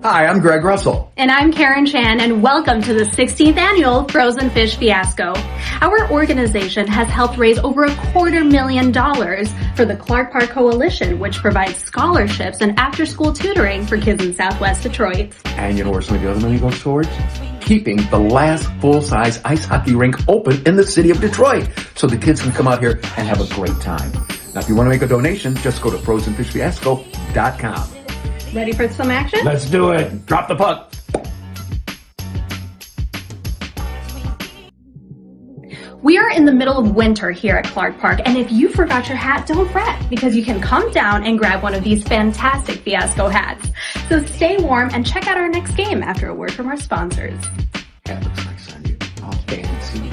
Hi, I'm Greg Russell. And I'm Karen Chan, and welcome to the 16th annual Frozen Fish Fiasco. Our organization has helped raise over $250,000 for the Clark Park Coalition, which provides scholarships and after-school tutoring for kids in Southwest Detroit. And you know where some of the other money goes towards? Keeping the last full-size ice hockey rink open in the city of Detroit so the kids can come out here and have a great time. Now, if you want to make a donation, just go to frozenfishfiasco.com. Ready for some action? Let's do it. Drop the puck. We are in the middle of winter here at Clark Park, and if you forgot your hat, don't fret, because you can come down and grab one of these fantastic Fiasco hats. So stay warm and check out our next game after a word from our sponsors. That looks nice on you. All fancy.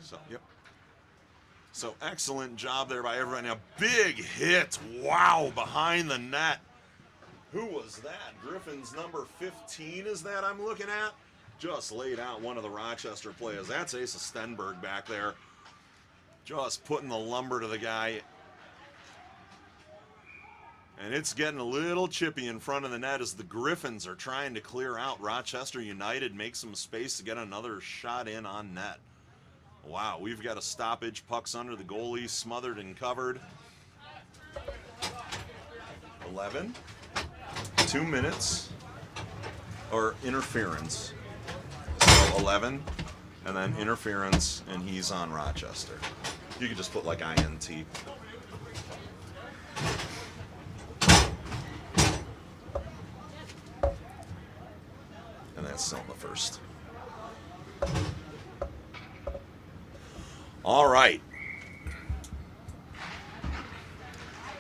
So, yep. So, excellent job there by everyone. A big hit. Wow, behind the net. Who was that? Griffin's number 15 is that I'm looking at? Just laid out one of the Rochester players. That's Asa Stenberg back there. Just putting the lumber to the guy. And it's getting a little chippy in front of the net as the Griffins are trying to clear out. Rochester United makes some space to get another shot in on net. Wow, we've got a stoppage. Puck's under the goalie, smothered and covered. 11. 2 minutes. Or interference. So 11. And then interference, and he's on Rochester. You could just put like INT. And that's still in the first. All right.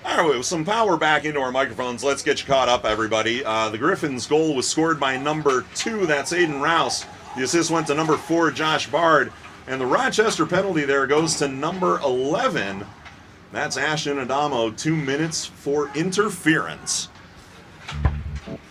All right, with some power back into our microphones, let's get you caught up, everybody. The Griffins' goal was scored by number 2, that's Aiden Rouse. The assist went to number 4, Josh Bard. And the Rochester penalty there goes to number 11. That's Ashton Adamo, 2 minutes for interference.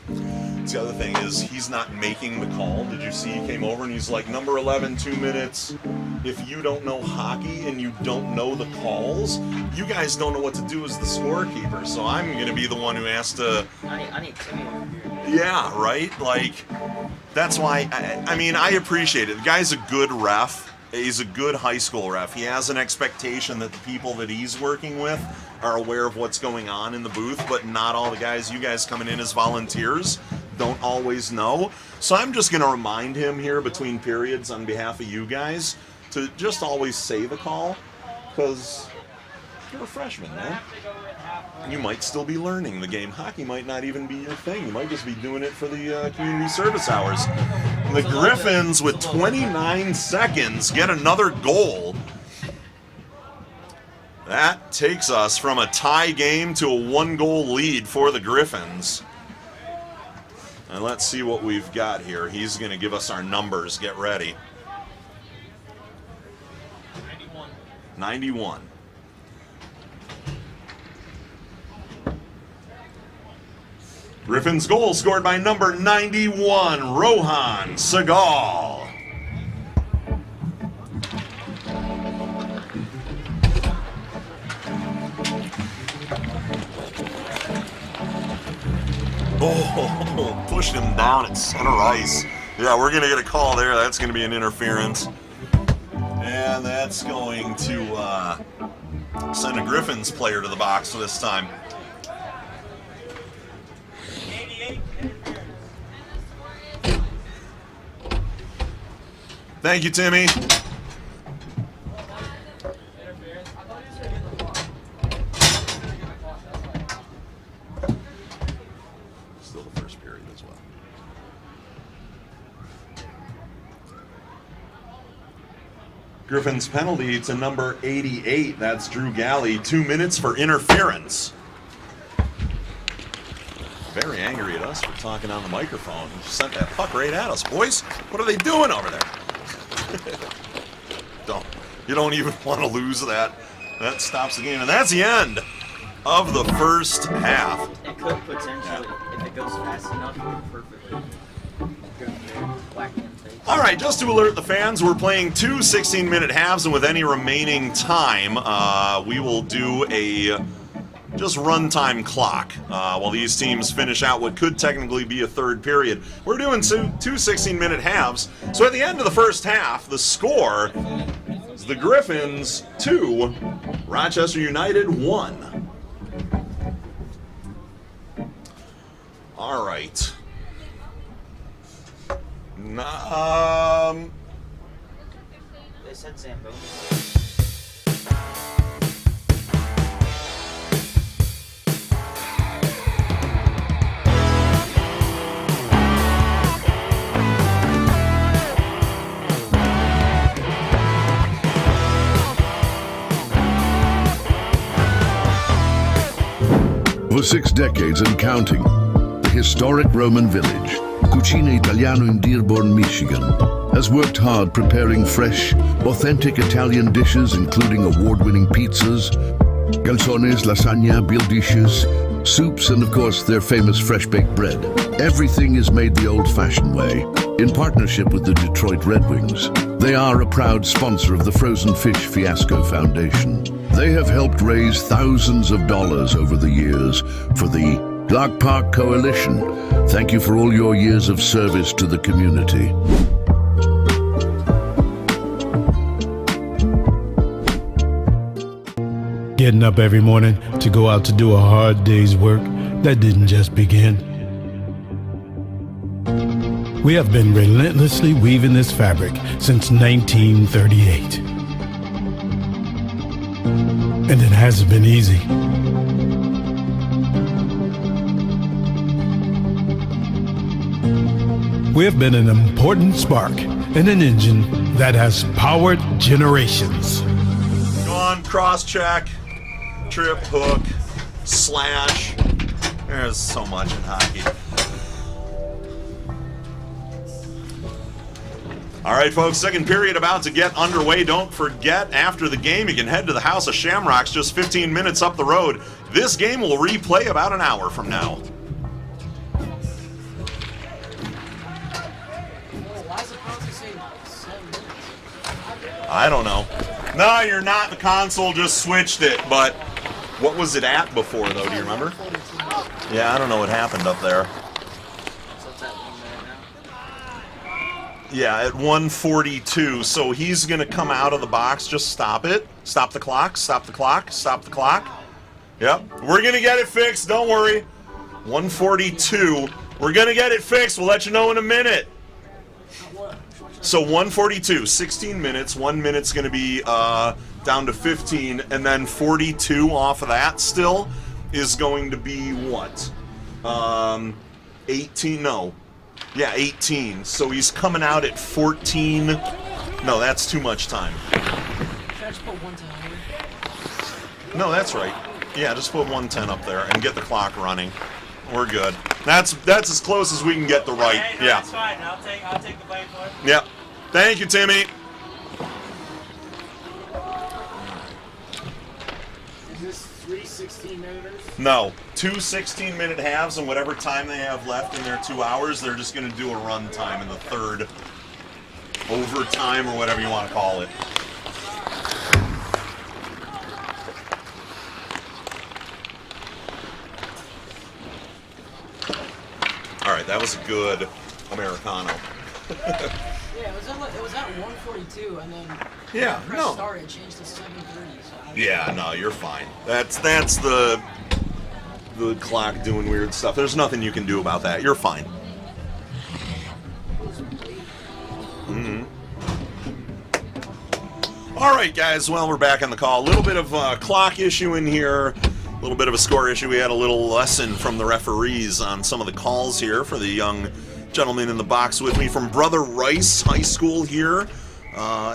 The other thing is he's not making the call. Did you see he came over and he's like, number 11, 2 minutes. If you don't know hockey and you don't know the calls, you guys don't know what to do as the scorekeeper. So I'm going to be the one who has to... I need Timmy over here. Yeah, right? Like, that's why, I mean, I appreciate it. The guy's a good ref. He's a good high school ref. He has an expectation that the people that he's working with are aware of what's going on in the booth, but not all the guys, you guys coming in as volunteers, don't always know. So I'm just going to remind him here between periods on behalf of you guys to just always say the call, because you're a freshman, man. You might still be learning the game. Hockey might not even be your thing. You might just be doing it for the community service hours. The Griffins, with 29 seconds, get another goal. That takes us from a tie game to a 1-goal lead for the Griffins. And let's see what we've got here. He's going to give us our numbers. Get ready. 91. Griffin's goal scored by number 91, Rohan Segal. Oh, pushed him down at center ice. Yeah, we're going to get a call there. That's going to be an interference. And that's going to send a Griffins player to the box this time. Thank you, Timmy. Still the first period as well. Griffin's penalty to number 88. That's Drew Galley. 2 minutes for interference. Very angry at us for talking on the microphone. He sent that puck right at us, boys. What are they doing over there? You don't even want to lose that. That stops the game, and that's the end of the first half. It could potentially, if it goes fast enough, perfectly. All right, just to alert the fans, we're playing 2 16-minute halves, and with any remaining time, we will do a just runtime clock while these teams finish out what could technically be a third period. We're doing 2 16-minute halves, so at the end of the first half, the score is the Griffins 2, Rochester United 1. All right. They said Zamboni. For 6 decades and counting, the historic Roman village, Cucina Italiano in Dearborn, Michigan, has worked hard preparing fresh, authentic Italian dishes including award-winning pizzas, calzones, lasagna, veal dishes, soups, and of course their famous fresh-baked bread. Everything is made the old-fashioned way, in partnership with the Detroit Red Wings. They are a proud sponsor of the Frozen Fish Fiasco Foundation. They have helped raise thousands of dollars over the years for the Clark Park Coalition. Thank you for all your years of service to the community. Getting up every morning to go out to do a hard day's work, that didn't just begin. We have been relentlessly weaving this fabric since 1938. And it hasn't been easy. We have been an important spark in an engine that has powered generations. Go on, cross-check, trip, hook, slash. There's so much in hockey. All right, folks, second period about to get underway. Don't forget, after the game, you can head to the House of Shamrocks just 15 minutes up the road. This game will replay about an hour from now. I don't know. No, you're not. The console just switched it, but what was it at before, though? Do you remember? Yeah, I don't know what happened up there. Yeah, at 1:42, so he's going to come out of the box. Just stop it. Stop the clock. Stop the clock. Stop the clock. Yep. We're going to get it fixed. Don't worry. 1:42. We're going to get it fixed. We'll let you know in a minute. So 1:42, 16 minutes. 1 minute's going to be down to 15, and then 42 off of that still is going to be what? 18? No. Yeah, 18. So he's coming out at 14. No, that's too much time. Should I just put 110 here? No, that's right. Yeah, just put 110 up there and get the clock running. We're good. That's as close as we can get the right. Okay, no, Yeah. that's fine. I'll take the blame for it. Yep. Thank you, Timmy. Is this 3 16-minuters? No, 2 16-minute halves, and whatever time they have left in their 2 hours, they're just going to do a run time in the third overtime or whatever you want to call it. All right, that was a good Americano. Yeah, it was at 142, and then Yeah, press no. start, it changed to 730. So Yeah, no, you're fine. That's the clock doing weird stuff. There's nothing you can do about that. You're fine. Mm-hmm. All right, guys. Well, we're back on the call. A little bit of a clock issue in here. A little bit of a score issue. We had a little lesson from the referees on some of the calls here for the young gentleman in the box with me from Brother Rice High School here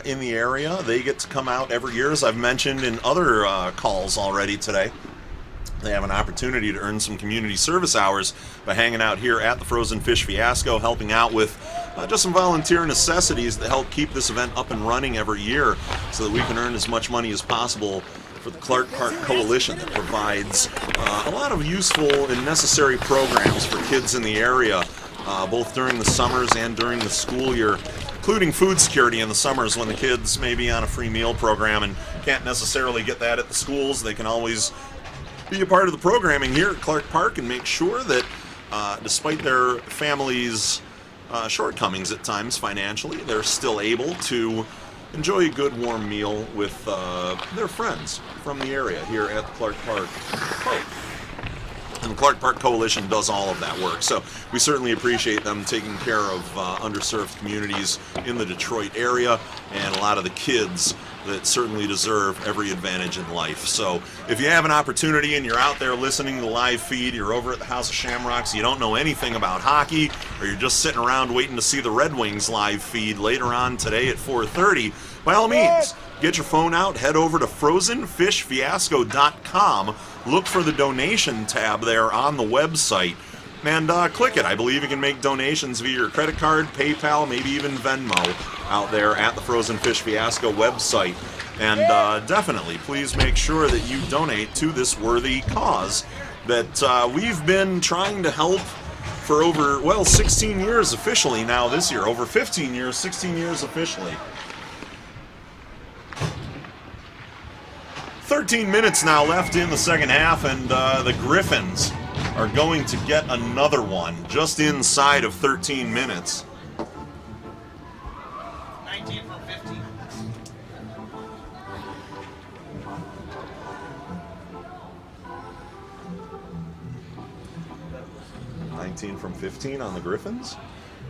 in the area. They get to come out every year, as I've mentioned in other calls already today. They have an opportunity to earn some community service hours by hanging out here at the Frozen Fish Fiasco, helping out with just some volunteer necessities that help keep this event up and running every year so that we can earn as much money as possible for the Clark Park Coalition that provides a lot of useful and necessary programs for kids in the area, both during the summers and during the school year, including food security in the summers when the kids may be on a free meal program and can't necessarily get that at the schools. They can always be a part of the programming here at Clark Park and make sure that despite their families' shortcomings at times financially, they're still able to enjoy a good warm meal with their friends from the area here at the Clark Park Park. And the Clark Park Coalition does all of that work. So we certainly appreciate them taking care of underserved communities in the Detroit area and a lot of the kids that certainly deserve every advantage in life. So if you have an opportunity and you're out there listening to the live feed, you're over at the House of Shamrocks, you don't know anything about hockey, or you're just sitting around waiting to see the Red Wings live feed later on today at 4:30, by all means, get your phone out, head over to frozenfishfiasco.com, look for the donation tab there on the website. And click it. I believe you can make donations via your credit card, PayPal, maybe even Venmo out there at the Frozen Fish Fiasco website. And definitely, please make sure that you donate to this worthy cause that we've been trying to help for over, well, 16 years officially now this year. Over 15 years, 16 years officially. 13 minutes now left in the second half, and the Griffins are going to get another one just inside of 13 minutes. 19 from 15. From 15 on the Griffins?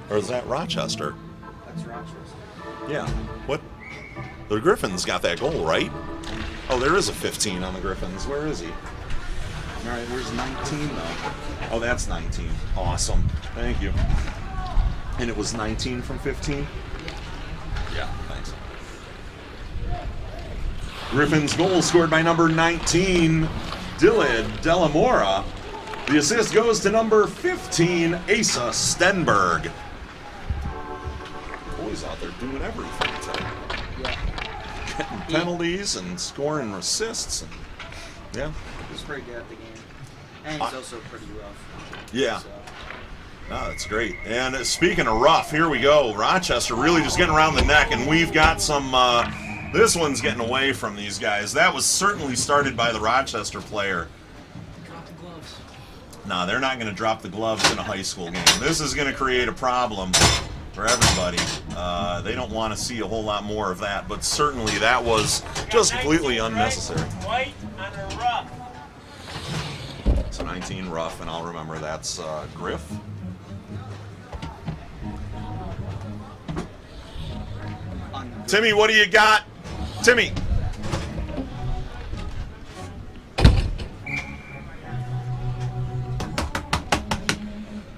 Or is that Rochester? That's Rochester. Yeah. What? The Griffins got that goal, right? Oh, there is a 15 on the Griffins. Where is he? All right, where's 19, though? Oh, that's 19. Awesome. Thank you. And it was 19 from 15? Yeah, thanks. Griffins goal scored by number 19, Dillard Delamora. The assist goes to number 15, Asa Stenberg. Boys out there doing everything today. Yeah. Getting penalties and scoring assists. And, yeah. He's pretty good at the game. And he's also pretty rough. Yeah. So. No, that's great. And speaking of rough, here we go. Rochester really just getting around the neck, and we've got some... this one's getting away from these guys. That was certainly started by the Rochester player. No, they're not going to drop the gloves in a high school game. This is going to create a problem for everybody. They don't want to see a whole lot more of that, but certainly that was just completely unnecessary. White on a rough. So 19 rough, and I'll remember that's Griff. Timmy, what do you got? Timmy.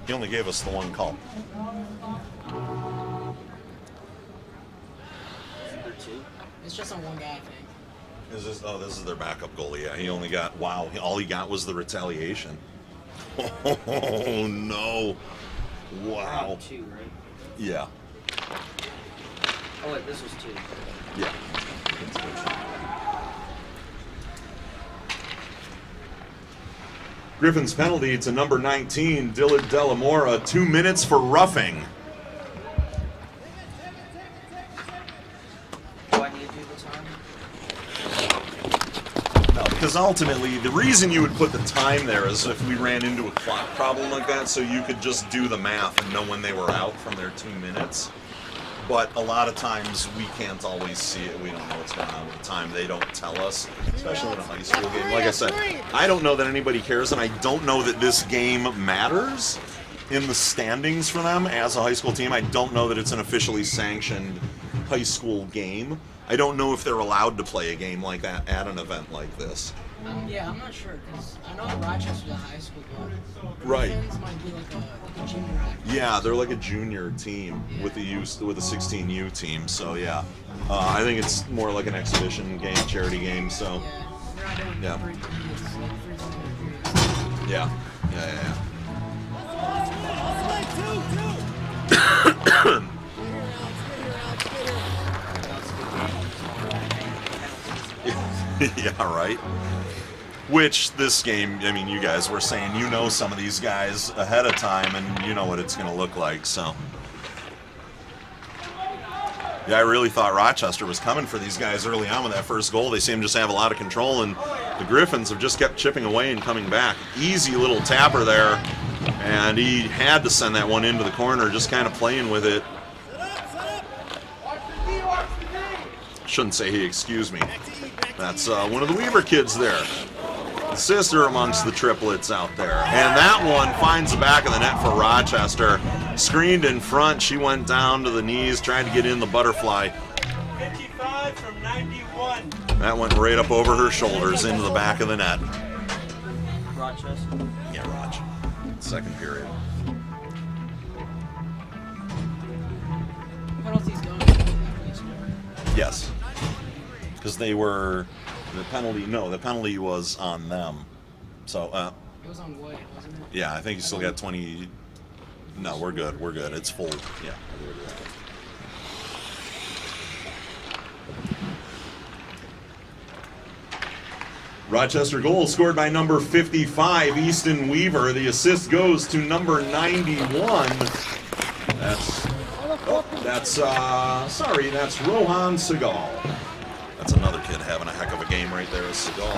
He only gave us the one call. It's just on one guy, I think. Is this? Oh, this is their backup goalie. Yeah, he only got. Wow, all he got was the retaliation. Oh no! Wow. 2, right? Yeah. Oh wait, this was 2. Yeah. Griffin's penalty to number 19, Dillard Delamora. 2 minutes for roughing. Do I need to do the time? No, because ultimately, the reason you would put the time there is if we ran into a clock problem like that, so you could just do the math and know when they were out from their 2 minutes. But a lot of times we can't always see it. We don't know what's going on with the time. They don't tell us, especially in a high school game. Like I said, I don't know that anybody cares, and I don't know that this game matters in the standings for them as a high school team. I don't know that it's an officially sanctioned high school game. I don't know if they're allowed to play a game like that at an event like this. Yeah, I'm not sure, because I know Rochester's a high school club. Right. Griffins might be like a junior active. Yeah, they're like a junior team with a 16U team. So yeah, I think it's more like an exhibition game, charity game. So Yeah. yeah, yeah, right. Which this game, I mean, you guys were saying you know some of these guys ahead of time, and you know what it's going to look like. So, yeah, I really thought Rochester was coming for these guys early on with that first goal. They seem just to have a lot of control, and the Griffins have just kept chipping away and coming back. Easy little tapper there, and he had to send that one into the corner, just kind of playing with it. Shouldn't say he, excuse me. That's one of the Weaver kids there. The sister amongst the triplets out there. And that one finds the back of the net for Rochester. Screened in front. She went down to the knees, trying to get in the butterfly. 55 from 91. That went right up over her shoulders into the back of the net. Rochester? Yeah, Roch. Second period. Penalties going after they score. Yes. Because they were... The penalty was on them. So, It was on white, wasn't it? Yeah, I think you still got 20. No, we're good. We're good. It's full. Yeah. Rochester goal scored by number 55, Easton Weaver. The assist goes to number 91. That's Rohan Segal. That's another kid having a heck of a game right there, is Segal.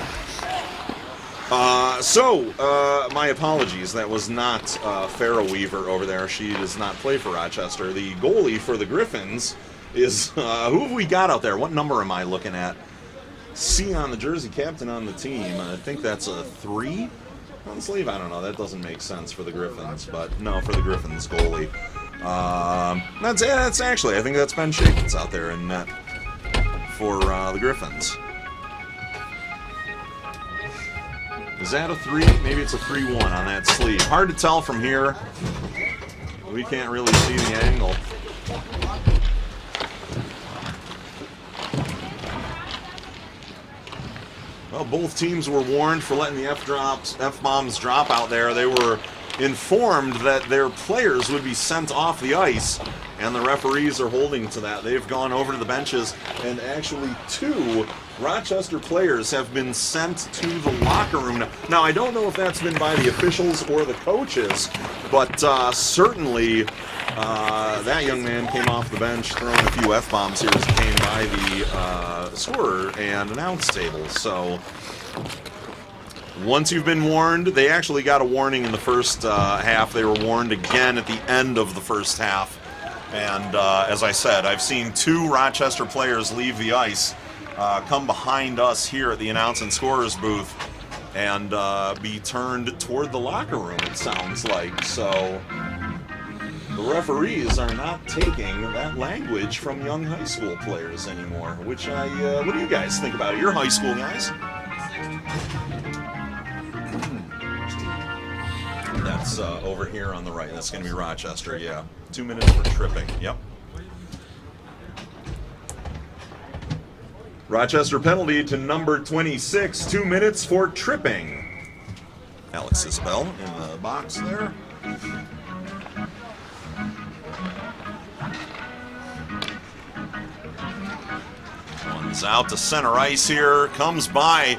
My apologies. That was not Farrah Weaver over there. She does not play for Rochester. The goalie for the Griffins is, who have we got out there? What number am I looking at? C on the jersey, captain on the team. I think that's a 3 on sleeve. I don't know. That doesn't make sense for the Griffins, but no, for the Griffins goalie. That's actually, I think that's Ben Shakens out there in net for the Griffins. Is that a 3? Maybe it's a 3-1 on that sleeve. Hard to tell from here. We can't really see the angle. Well, both teams were warned for letting the F-bombs drop out there. They were informed that their players would be sent off the ice, and the referees are holding to that. They've gone over to the benches, and actually 2 Rochester players have been sent to the locker room. Now, I don't know if that's been by the officials or the coaches, but certainly that young man came off the bench throwing a few F-bombs here as he came by the scorer and announce table. So once you've been warned, they actually got a warning in the first half. They were warned again at the end of the first half. And as I said, I've seen 2 Rochester players leave the ice, come behind us here at the announce and scorers booth, and be turned toward the locker room, it sounds like. So the referees are not taking that language from young high school players anymore, which what do you guys think about it? You're high school guys. That's over here on the right. That's going to be Rochester, yeah. 2 minutes for tripping, yep. Rochester penalty to number 26, 2 minutes for tripping. Alex Isabel in the box there. One's out to center ice here, comes by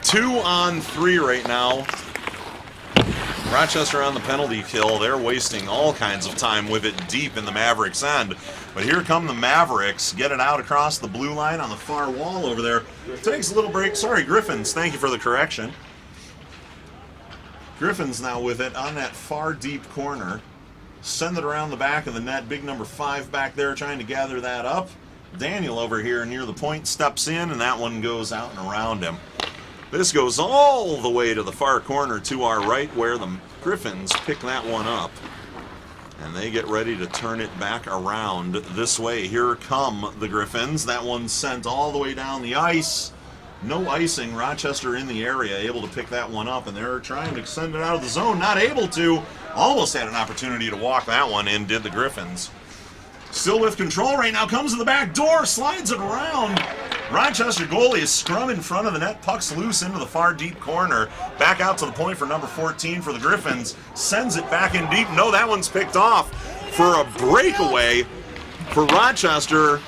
2 on 3 right now. Rochester on the penalty kill. They're wasting all kinds of time with it deep in the Mavericks' end. But here come the Mavericks. Get it out across the blue line on the far wall over there. Takes a little break. Sorry, Griffins. Thank you for the correction. Griffins now with it on that far deep corner. Send it around the back of the net. Big number 5 back there trying to gather that up. Daniel over here near the point steps in, and that one goes out and around him. This goes all the way to the far corner to our right, where the Griffins pick that one up. And they get ready to turn it back around this way. Here come the Griffins. That one's sent all the way down the ice. No icing. Rochester in the area, able to pick that one up, and they're trying to send it out of the zone. Not able to. Almost had an opportunity to walk that one in, did the Griffins. Still with control right now, comes to the back door, slides it around. Rochester goalie is scrum in front of the net, puck's loose into the far deep corner. Back out to the point for number 14 for the Griffins. Sends it back in deep. No, that one's picked off for a breakaway for Rochester.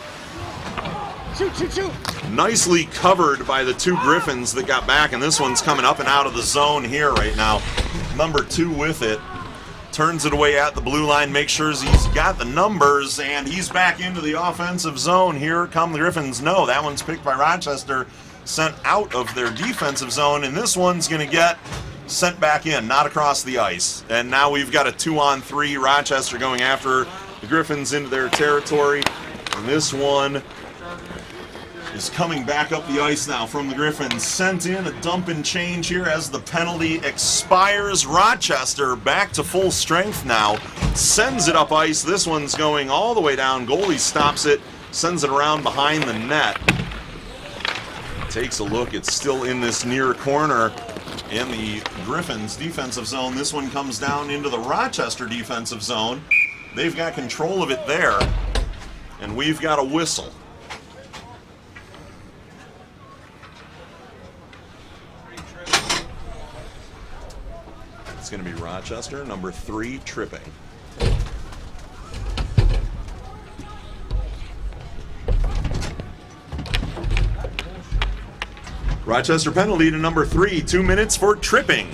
Shoot. Nicely covered by the 2 Griffins that got back, and this one's coming up and out of the zone here right now. Number 2 with it. Turns it away at the blue line, makes sure he's got the numbers, and he's back into the offensive zone. Here come the Griffins. No, that one's picked by Rochester, sent out of their defensive zone, and this one's going to get sent back in, not across the ice. And now we've got a 2-on-3, Rochester going after the Griffins into their territory, and this one is coming back up the ice now from the Griffins. Sent in a dump and change here as the penalty expires. Rochester back to full strength now. Sends it up ice. This one's going all the way down. Goalie stops it. Sends it around behind the net. Takes a look. It's still in this near corner in the Griffins defensive zone. This one comes down into the Rochester defensive zone. They've got control of it there. And we've got a whistle. Rochester, number 3, tripping. Rochester penalty to number 3, 2 minutes for tripping.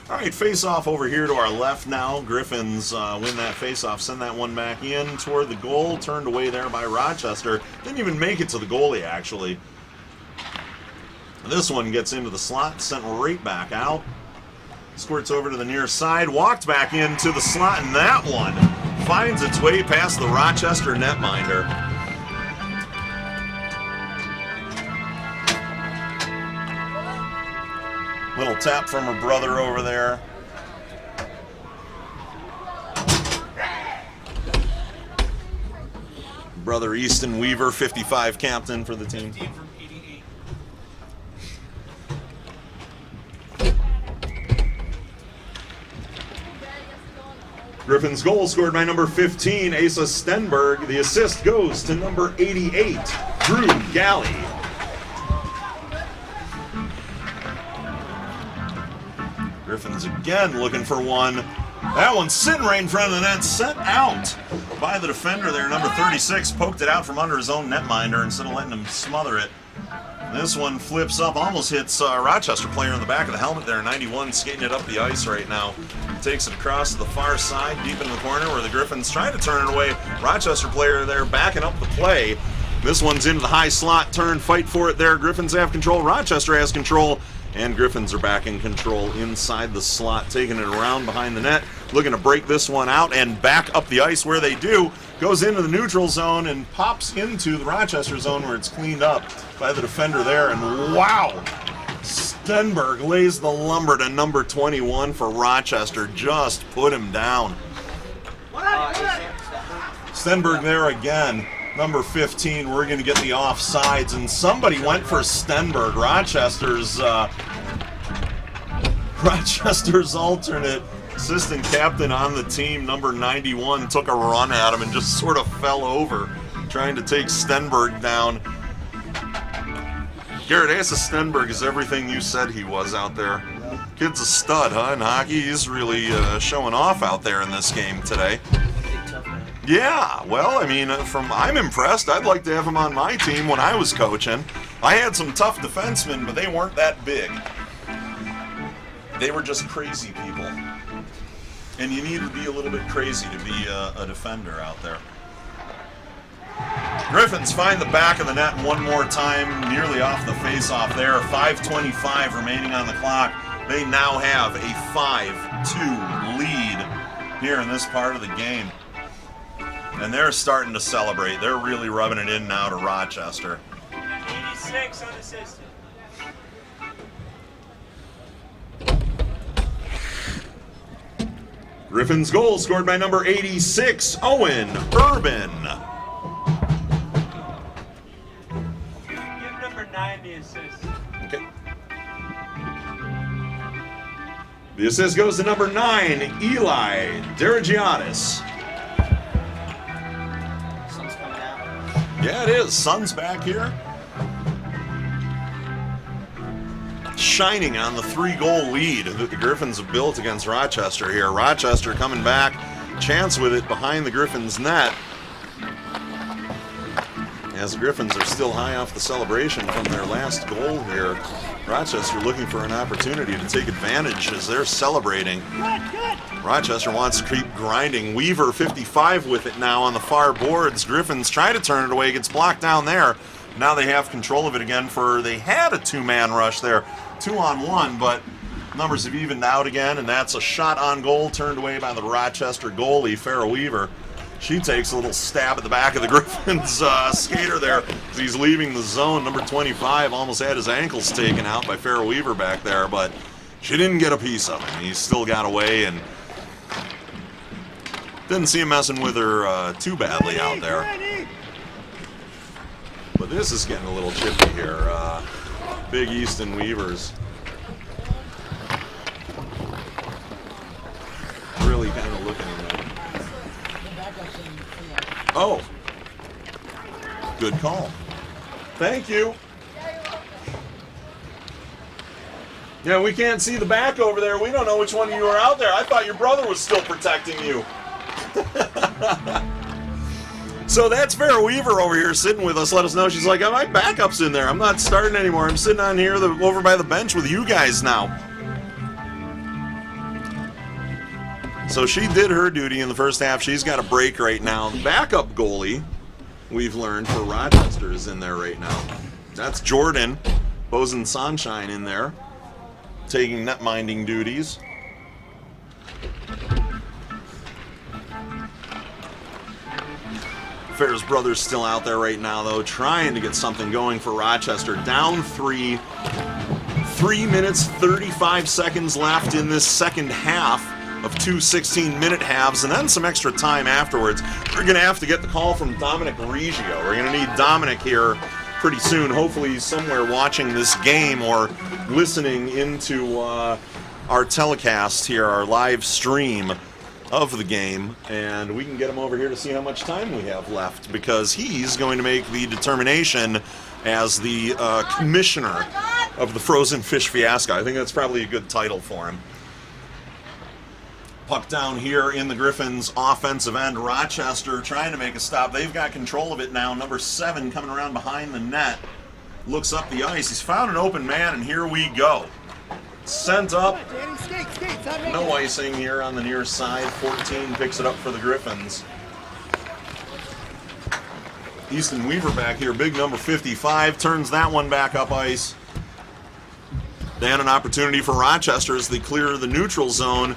All right, face-off over here to our left now. Griffins win that face-off, send that one back in toward the goal. Turned away there by Rochester. Didn't even make it to the goalie, actually. This one gets into the slot, sent right back out. Squirts over to the near side, walked back into the slot, and that one finds its way past the Rochester netminder. Little tap from her brother over there. Brother Easton Weaver, 55 captain for the team. Griffin's goal scored by number 15, Asa Stenberg. The assist goes to number 88, Drew Galley. Griffins again looking for one. That one's sitting right in front of the net, sent out by the defender there. Number 36 poked it out from under his own netminder instead of letting him smother it. This one flips up, almost hits Rochester player in the back of the helmet there. 91 skating it up the ice right now. Takes it across to the far side, deep in the corner where the Griffins trying to turn it away. Rochester player there backing up the play. This one's into the high slot, turn, fight for it there. Griffins have control, Rochester has control, and Griffins are back in control inside the slot, taking it around behind the net, looking to break this one out and back up the ice where they do. Goes into the neutral zone and pops into the Rochester zone where it's cleaned up by the defender there, and wow! Stenberg lays the lumber to number 21 for Rochester. Just put him down. Stenberg there again. Number 15, we're going to get the offsides, and somebody went for Stenberg. Rochester's alternate assistant captain on the team, number 91, took a run at him and just sort of fell over, trying to take Stenberg down. Garrett, Asa Stenberg is everything you said he was out there. Kid's a stud, huh, in hockey? He's really showing off out there in this game today. Yeah, well, I mean, I'm impressed. I'd like to have him on my team when I was coaching. I had some tough defensemen, but they weren't that big. They were just crazy people. And you need to be a little bit crazy to be a defender out there. Griffins find the back of the net one more time, nearly off the face-off there. 5:25 remaining on the clock. They now have a 5-2 lead here in this part of the game. And they're starting to celebrate. They're really rubbing it in now to Rochester. 86 unassisted. Griffin's goal scored by number 86, Owen Urban. Give number 9 the assist. Okay. The assist goes to number 9, Eli Derigiadis. Sun's coming out. Yeah, it is. Sun's back here. Shining on the 3-goal lead that the Griffins have built against Rochester here. Rochester coming back, chance with it behind the Griffins' net. As the Griffins are still high off the celebration from their last goal here. Rochester looking for an opportunity to take advantage as they're celebrating. Rochester wants to keep grinding. Weaver, 55 with it now on the far boards. Griffins try to turn it away, gets blocked down there. Now they have control of it again they had a 2-man rush there, 2-on-1, but numbers have evened out again, and that's a shot on goal turned away by the Rochester goalie, Farrah Weaver. She takes a little stab at the back of the Griffins skater there as he's leaving the zone. Number 25 almost had his ankles taken out by Farrah Weaver back there, but she didn't get a piece of him. He still got away and didn't see him messing with her too badly out there. But this is getting a little chippy here. Big Easton Weavers. Really kind of looking at Oh. Good call. Thank you. Yeah, we can't see the back over there. We don't know which one of you are out there. I thought your brother was still protecting you. So that's Vera Weaver over here sitting with us. Let us know. She's like, oh, my backup's in there. I'm not starting anymore. I'm sitting on here over by the bench with you guys now. So she did her duty in the first half. She's got a break right now. The backup goalie, we've learned, for Rochester is in there right now. That's Jordan Bozen Sunshine in there, taking net-minding duties. Ferris Brothers still out there right now, though, trying to get something going for Rochester. Down 3. 3 minutes, 35 seconds left in this second half of two 16-minute halves, and then some extra time afterwards. We're going to have to get the call from Dominic Regio. We're going to need Dominic here pretty soon. Hopefully he's somewhere watching this game or listening into our telecast here, our live stream of the game, and we can get him over here to see how much time we have left, because he's going to make the determination as the commissioner of the Frozen Fish Fiasco. I think that's probably a good title for him. Puck down here in the Griffins' offensive end. Rochester trying to make a stop. They've got control of it now. Number 7 coming around behind the net. Looks up the ice. He's found an open man, and here we go. Sent up. No icing here on the near side. 14 picks it up for the Griffins. Easton Weaver back here. Big number 55. Turns that one back up ice. Then an opportunity for Rochester as they clear the neutral zone.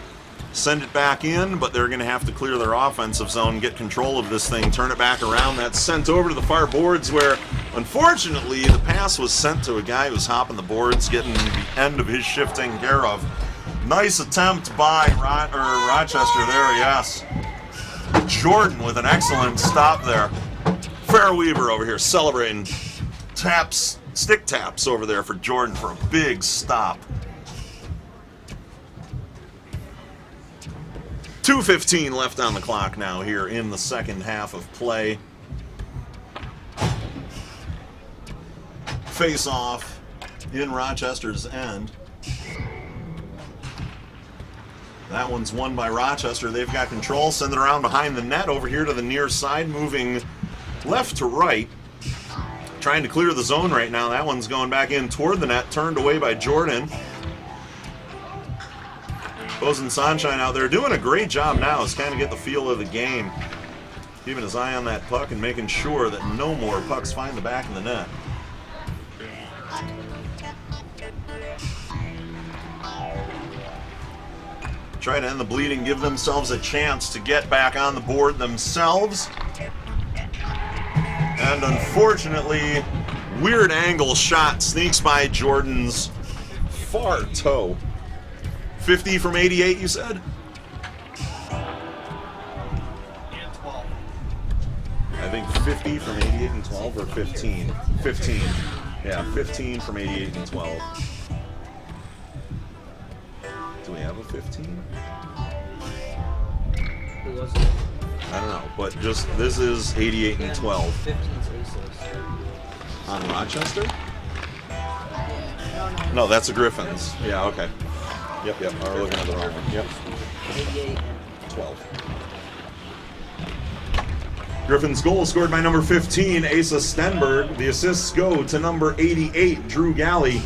Send it back in, but they're going to have to clear their offensive zone, get control of this thing, turn it back around. That's sent over to the far boards where, unfortunately, the pass was sent to a guy who was hopping the boards, getting the end of his shift taken care of. Nice attempt by Rochester there, yes. Jordan with an excellent stop there. Fair Weaver over here celebrating taps, stick taps over there for Jordan for a big stop. 2:15 left on the clock now here in the second half of play. Face off in Rochester's end. That one's won by Rochester. They've got control. Send it around behind the net over here to the near side, moving left to right. Trying to clear the zone right now. That one's going back in toward the net, turned away by Jordan. Bozen Sunshine out there doing a great job now. Is kind of get the feel of the game. Keeping his eye on that puck and making sure that no more pucks find the back of the net. Try to end the bleeding, give themselves a chance to get back on the board themselves. And unfortunately, weird angle shot sneaks by Jordan's far toe. 50 from 88, you said? I think 50 from 88 and 12, or 15? 15. Yeah, 15 from 88 and 12. Do we have a 15? Who was it? I don't know, but just, this is 88 and 12. 15's Aces. On Rochester? No, that's the Griffins. Yeah, okay. Yep, we're looking at the wrong one. Yep. 88 and 12. Griffin's goal scored by number 15, Asa Stenberg. The assists go to number 88, Drew Galley,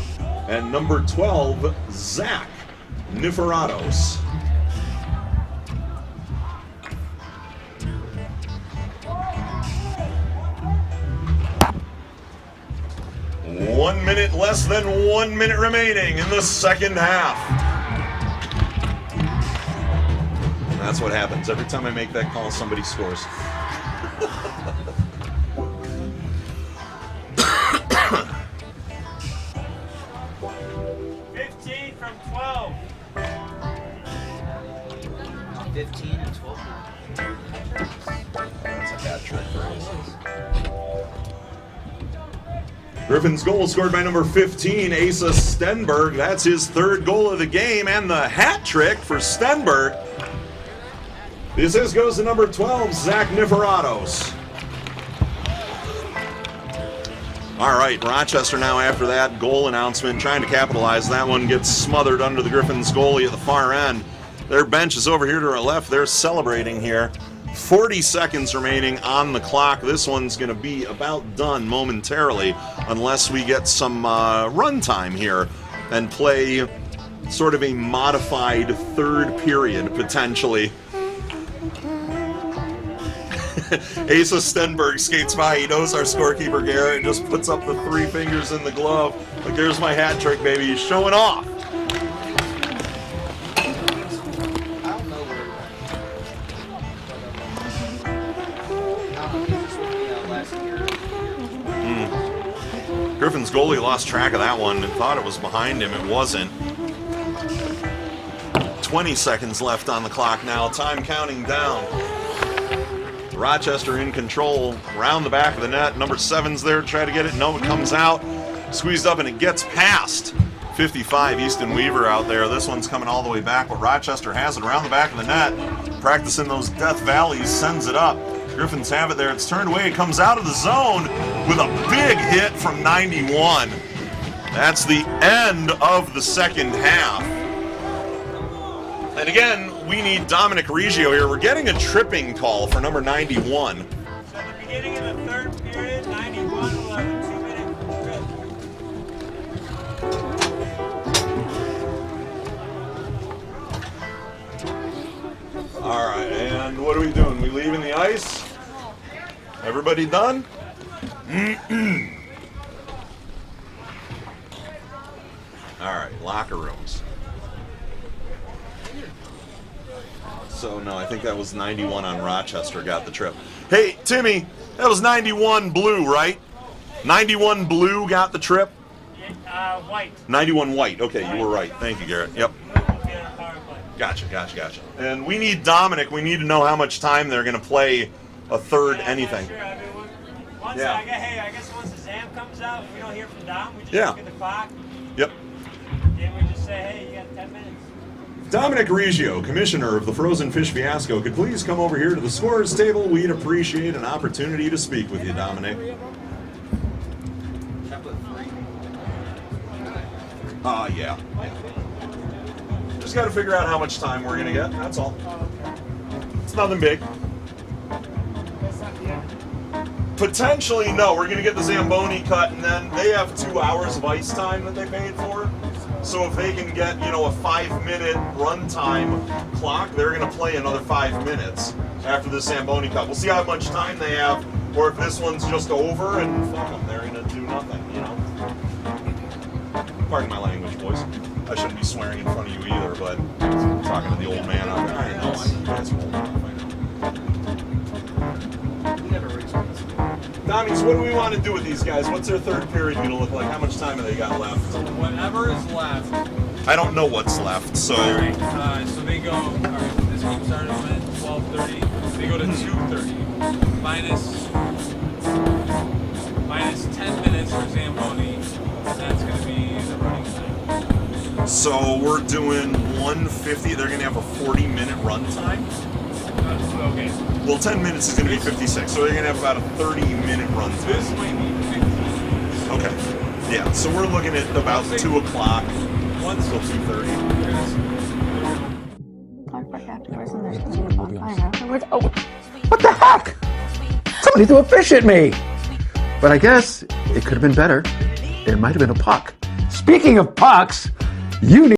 and number 12, Zach Niferatos. One minute, less than 1 minute remaining in the second half. That's what happens. Every time I make that call, somebody scores. From 12. 15 and 12. That's a hat trick for Aces. Griffin's goal scored by number 15, Asa Stenberg. That's his third goal of the game, and the hat trick for Stenberg. The assist goes to number 12, Zach Niferatos. All right, Rochester now after that goal announcement, trying to capitalize. That one gets smothered under the Griffins goalie at the far end. Their bench is over here to our left. They're celebrating here. 40 seconds remaining on the clock. This one's going to be about done momentarily unless we get some run time here and play sort of a modified third period, potentially. Asa Stenberg skates by. He knows our scorekeeper, Garrett, and just puts up the 3 fingers in the glove. Like, there's my hat trick, baby. He's showing off. Griffin's goalie lost track of that one and thought it was behind him. It wasn't. 20 seconds left on the clock now. Time counting down. Rochester in control. Around the back of the net. Number 7's there to try to get it. No, it comes out. Squeezed up and it gets past 55, Easton Weaver out there. This one's coming all the way back, but Rochester has it around the back of the net. Practicing those Death Valleys, sends it up. Griffins have it there. It's turned away. It comes out of the zone with a big hit from 91. That's the end of the second half. And again, we need Dominic Reggio here. We're getting a tripping call for number 91. So at the beginning of the third period, 91 will have a 2-minute trip. All right, and what are we doing? We leaving the ice? Everybody done? All right, locker rooms. So, no, I think that was 91 on Rochester got the trip. Hey, Timmy, that was 91 blue, right? 91 blue got the trip? White. 91 white. Okay, you were right. Thank you, Garrett. Yep. Gotcha. And we need Dominic. We need to know how much time they're going to play a third anything. Sure. I mean, once Yeah. I guess once the ZAM comes out, if we don't hear from Dom, we just Yeah. look at the clock. Yep. Then we just say, hey, you got 10 minutes. Dominic Reggio, commissioner of the Frozen Fish Fiasco, could please come over here to the scorer's table. We'd appreciate an opportunity to speak with you, Dominic. Yeah. Just got to figure out how much time we're going to get, that's all. It's nothing big. Potentially, no. We're going to get the Zamboni cut, and then they have 2 hours of ice time that they paid for. So if they can get, a 5-minute runtime clock, they're going to play another 5 minutes after the Zamboni cut. We'll see how much time they have, or if this one's just over, and fuck them, they're going to do nothing, Pardon my language, boys. I shouldn't be swearing in front of you either, but I'm talking to the old man out there. I know, you guys are old enough, I know. Dommies, what do we want to do with these guys? What's their third period going to look like? How much time have they got left? Whatever is left. I don't know what's left, so... Alright, so they go... Alright, this game started at 12:30. They go to 2:30. Minus 10 minutes for Zamboni. That's going to be the running time. So we're doing 150. They're going to have a 40-minute run time? Okay. Well, 10 minutes is going to be 56, so they're going to have about a 30-minute run time. This might be 15. Okay. Yeah, so we're looking at about 2 o'clock until 2:30. Oh, what the heck? Somebody threw a fish at me. But I guess it could have been better. It might have been a puck. Speaking of pucks, you need